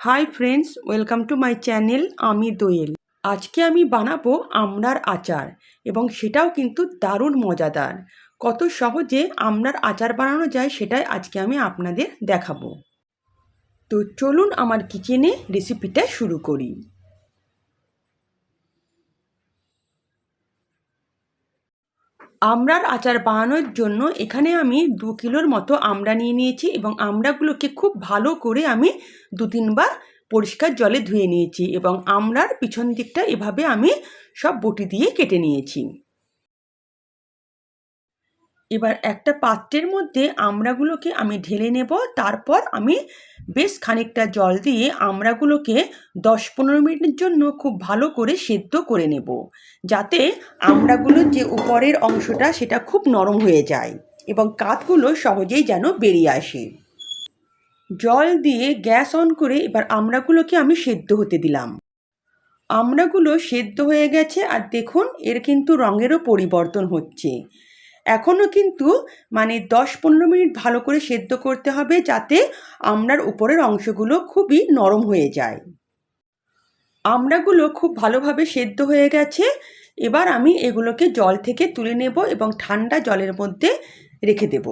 Hi friends, welcome to my channel. আমি দোয়েল। আজকে আমি বানাবো আমড়ার আচার, এবং সেটাও কিন্তু দারুণ মজাদার। কত সহজে আমড়ার আচার বানানো যায় সেটাই আজকে আমি আপনাদের দেখাবো। তো চলুন আমার কিচেনে রেসিপিটা শুরু করি। আমড়ার আচার বানানোর জন্য এখানে আমি 2 কিলোর মতো আমড়া নিয়ে নিয়েছি, এবং আমড়াগুলোকে খুব ভালো করে আমি 2-3 বার পরিষ্কার জলে ধুয়ে নিয়েছি, এবং আমড়ার পিছন দিকটা এভাবে আমি সব বটি দিয়ে কেটে নিয়েছি। এবার একটা পাত্রের মধ্যে আমড়াগুলোকে আমি ঢেলে নেব। তারপর আমি বেশ খানিকটা জল দিয়ে আমড়াগুলোকে 10-15 মিনিটের জন্য খুব ভালো করে সেদ্ধ করে নেব, যাতে আমড়াগুলোর যে উপরের অংশটা সেটা খুব নরম হয়ে যায় এবং কাঠগুলো সহজেই যেন বেরিয়ে আসে। জল দিয়ে গ্যাস অন করে এবার আমড়াগুলোকে আমি সেদ্ধ হতে দিলাম। আমড়াগুলো সেদ্ধ হয়ে গেছে, আর দেখুন এর কিন্তু রঙেরও পরিবর্তন হচ্ছে। এখনও কিন্তু 10-15 মিনিট ভালো করে সেদ্ধ করতে হবে, যাতে আমড়ার উপরের অংশগুলো খুবই নরম হয়ে যায়। আমড়াগুলো খুব ভালোভাবে সেদ্ধ হয়ে গেছে। এবার আমি এগুলোকে জল থেকে তুলে নেব এবং ঠান্ডা জলের মধ্যে রেখে দেব।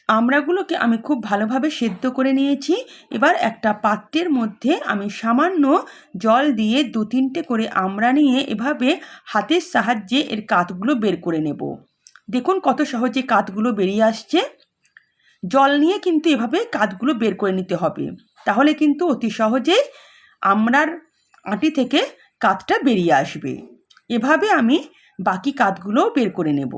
আমড়াগুলোকে আমি খুব ভালোভাবে সেদ্ধ করে নিয়েছি। এবার একটা পাত্রের মধ্যে আমি সামান্য জল দিয়ে 2-3টে করে আমড়া নিয়ে এভাবে হাতের সাহায্যে এর কাঠগুলো বের করে নেব। দেখুন কত সহজে কাঠগুলো বেরিয়ে আসছে। জল নিয়ে কিন্তু এভাবে কাঠগুলো বের করে নিতে হবে, তাহলে কিন্তু অতি সহজেই আমড়ার আঁটি থেকে কাঠটা বেরিয়ে আসবে। এভাবে আমি বাকি কাঠগুলোও বের করে নেব।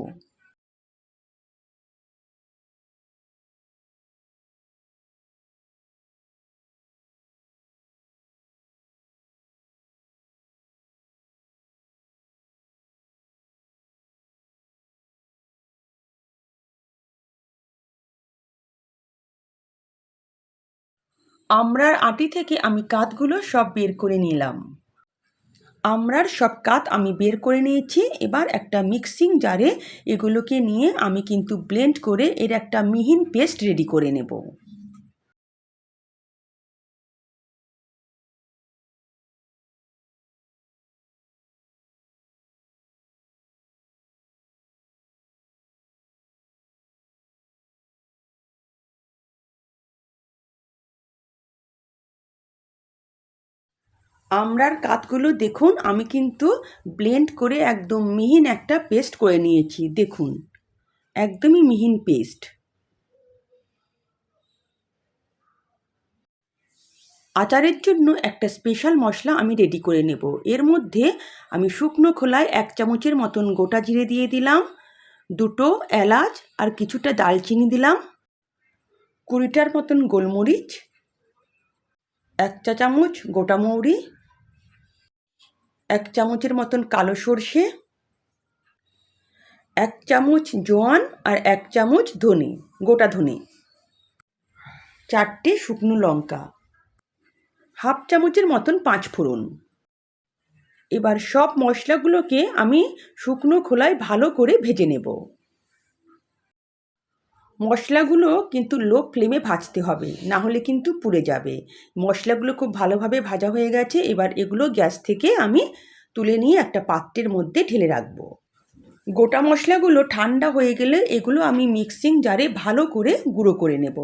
আমড়ার আঁটি থেকে আমি কাঠগুলো সব বের করে নিলাম। আমড়ার সব কাঠ আমি বের করে নিয়েছি। এবার একটা মিক্সিং জারে এগুলোকে নিয়ে আমি কিন্তু ব্লেন্ড করে এর একটা মিহিন পেস্ট রেডি করে নেব। আমড়ার কাঠগুলো দেখুন আমি কিন্তু ব্লেন্ড করে একদম মিহিন একটা পেস্ট করে নিয়েছি। দেখুন একদমই মিহিন পেস্ট। আচারের জন্য একটা স্পেশাল মশলা আমি রেডি করে নেব। এর মধ্যে আমি শুকনো খোলায় 1 চামচের মতন গোটা জিরে দিয়ে দিলাম, 2টো এলাচ আর কিছুটা দালচিনি দিলাম, 20টার মতন গোলমরিচ, 1 চা চামচ গোটা মৌরি, 1 চামচের মতন কালো সর্ষে, 1 চামচ জোয়ান আর 1 চামচ ধনে, গোটা ধনে, 4টে শুকনো লঙ্কা, 1/2 চামচের মতন 5 ফোড়ন। এবার সব মশলাগুলোকে আমি শুকনো খোলায় ভালো করে ভেজে নেব। মশলাগুলো কিন্তু লো ফ্লেমে ভাজতে হবে, না হলে কিন্তু পুড়ে যাবে। মশলাগুলো খুব ভালোভাবে ভাজা হয়ে গেছে। এবার এগুলো গ্যাস থেকে আমি তুলে নিয়ে একটা পাত্রের মধ্যে ঢেলে রাখবো। গোটা মশলাগুলো ঠান্ডা হয়ে গেলে এগুলো আমি মিক্সিং জারে ভালো করে গুঁড়ো করে নেব।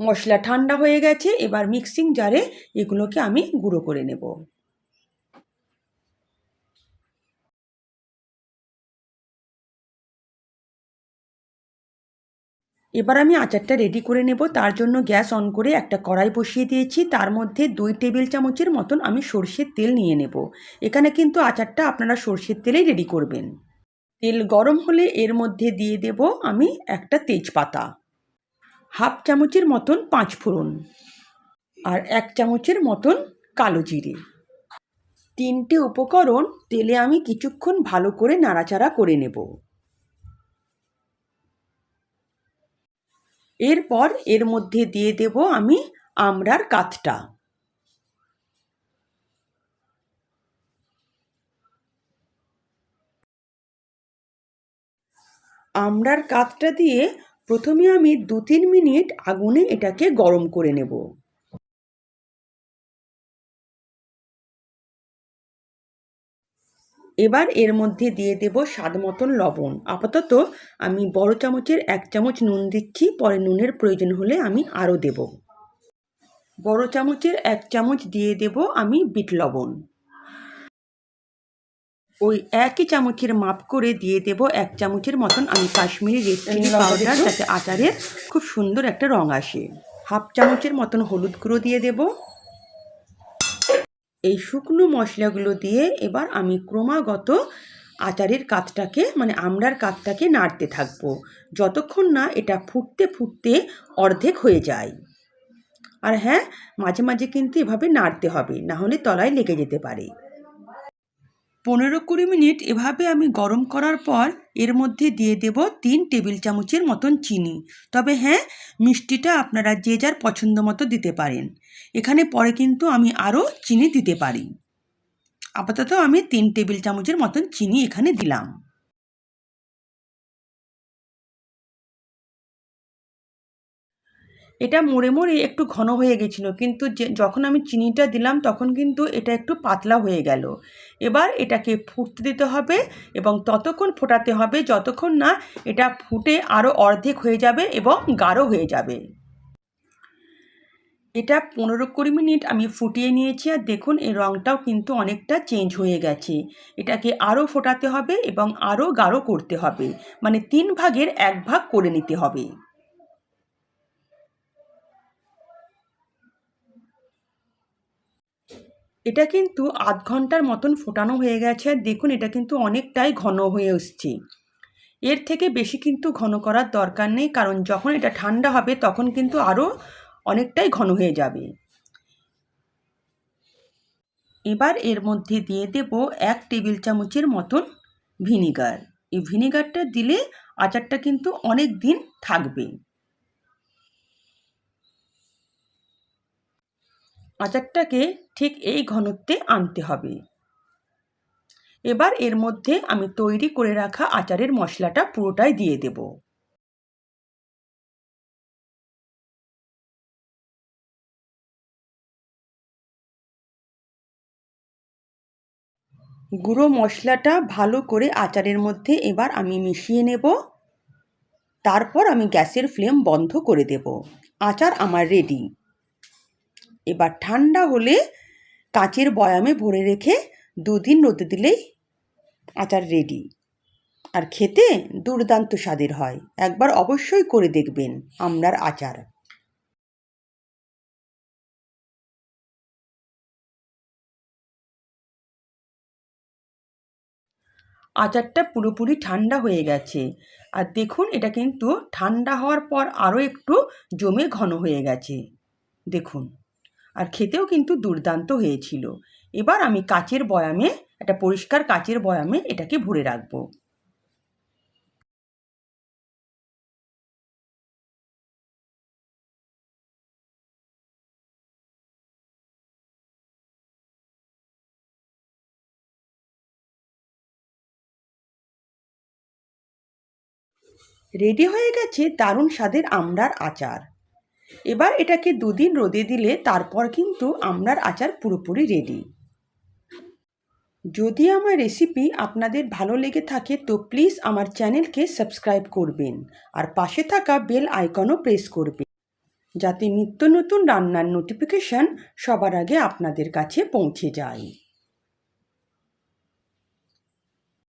মশলা ঠান্ডা হয়ে গেছে, এবার মিক্সিং জারে এগুলোকে আমি গুঁড়ো করে নেব। এবার আমি আচারটা রেডি করে নেব। তার জন্য গ্যাস অন করে একটা কড়াই বসিয়ে দিয়েছি। তার মধ্যে 2 টেবিল চামচের মতন আমি সর্ষের তেল নিয়ে নেব। এখানে কিন্তু আচারটা আপনারা সর্ষের তেলেই রেডি করবেন। তেল গরম হলে এর মধ্যে দিয়ে দেব আমি একটা তেজপাতা, 1/2 চামচের মতন 5 ফোড়ন আর 1 চামচের মতন কালো জিরে। 3টে উপকরণ তেলে আমি কিছুক্ষণ ভালো করে নাড়াচাড়া করে নেব। এরপর এর মধ্যে দিয়ে দেব আমি আমড়ার কাঠটা। আমড়ার কাঠটা দিয়ে প্রথমে আমি 2-3 মিনিট আগুনে এটাকে গরম করে নেব। এবার এর মধ্যে দিয়ে দেব স্বাদ মতন লবণ। আপাতত আমি বড় চামচের 1 চামচ নুন দিচ্ছি, পরে নুনের প্রয়োজন হলে আমি আরও দেব। বড় চামচের 1 চামচ দিয়ে দেব আমি বিট লবণ। ওই একই চামচের মাপ করে দিয়ে দেব 1 চামচের মতন আমি কাশ্মীরি রেড চিলি পাউডার, যাতে আচারের খুব সুন্দর একটা রং আসে। হাফ চামচের মতন হলুদ গুঁড়ো দিয়ে দেব। এই শুকনো মশলাগুলো দিয়ে এবার আমি ক্রমাগত আচারের কাতটাকে আমড়ার কাতটাকে নাড়তে থাকবো, যতক্ষণ না এটা ফুটতে ফুটতে অর্ধেক হয়ে যায়। আর হ্যাঁ, মাঝে মাঝে কিন্তু এভাবে নাড়তে হবে, না হলে তলায় লেগে যেতে পারে। 15-20 মিনিট এভাবে আমি গরম করার পর এর মধ্যে দিয়ে দেব 3 টেবিল চামচের মতন চিনি। তবে হ্যাঁ, মিষ্টিটা আপনারা যে যার পছন্দ মতো দিতে পারেন। এখানে পরে কিন্তু আমি আরও চিনি দিতে পারি। আপাতত আমি 3 টেবিল চামচের মতন চিনি এখানে দিলাম। এটা মোড়ে মোড়ে একটু ঘন হয়ে গেছিলো, কিন্তু যখন আমি চিনিটা দিলাম তখন কিন্তু এটা একটু পাতলা হয়ে গেল। এবার এটাকে ফুটতে দিতে হবে এবং ততক্ষণ ফোটাতে হবে যতক্ষণ না এটা ফুটে আরও অর্ধেক হয়ে যাবে এবং গাঢ় হয়ে যাবে। এটা 15-20 মিনিট আমি ফুটিয়ে নিয়েছি, আর দেখুন এর রঙটাও কিন্তু অনেকটা চেঞ্জ হয়ে গেছে। এটাকে আরও ফোটাতে হবে এবং আরও গাঢ় করতে হবে, 3 ভাগের 1 ভাগ করে নিতে হবে। এটা কিন্তু আধ ঘন্টার মতন ফোটানো হয়ে গেছে, আর দেখুন এটা কিন্তু অনেকটাই ঘন হয়ে এসছে। এর থেকে বেশি কিন্তু ঘন করার দরকার নেই, কারণ যখন এটা ঠান্ডা হবে তখন কিন্তু আরও অনেকটাই ঘন হয়ে যাবে। এবার এর মধ্যে দিয়ে দেব 1 টেবিল চামচের মতন ভিনিগার। এই ভিনিগারটা দিলে আচারটা কিন্তু অনেক দিন থাকবে। আচারটাকে ঠিক এই ঘনত্বে আনতে হবে। এবার এর মধ্যে আমি তৈরি করে রাখা আচারের মশলাটা পুরোটাই দিয়ে দেব। গুঁড়ো মশলাটা ভালো করে আচারের মধ্যে এবার আমি মিশিয়ে নেব। তারপর আমি গ্যাসের ফ্লেম বন্ধ করে দেব। আচার আমার রেডি। এবার ঠান্ডা হলে কাচের বয়ামে ভরে রেখে 2 দিন রোদে দিলেই আচার রেডি। আর খেতে দুর্দান্ত স্বাদের হয়। একবার অবশ্যই করে দেখবেন আমড়ার আচার। আচারটা পুরোপুরি ঠান্ডা হয়ে গেছে, আর দেখুন এটা কিন্তু ঠান্ডা হওয়ার পর আরও একটু জমে ঘন হয়ে গেছে দেখুন। আর খেতেও কিন্তু দুর্দান্ত হয়েছিল। এবার আমি কাচের বয়ামে, একটা পরিষ্কার কাচের বয়ামে এটাকে ভরে রাখবো। রেডি হয়ে গেছে দারুণ স্বাদের আমড়ার আচার। এবার এটাকে 2 দিন রোদে দিলে তারপর কিন্তু আমড়ার আচার পুরোপুরি রেডি। যদি আমার রেসিপি আপনাদের ভালো লেগে থাকে তো প্লিজ আমার চ্যানেলকে সাবস্ক্রাইব করবেন, আর পাশে থাকা বেল আইকনও প্রেস করবেন, যাতে নিত্য নতুন রান্নার নোটিফিকেশান সবার আগে আপনাদের কাছে পৌঁছে যায়।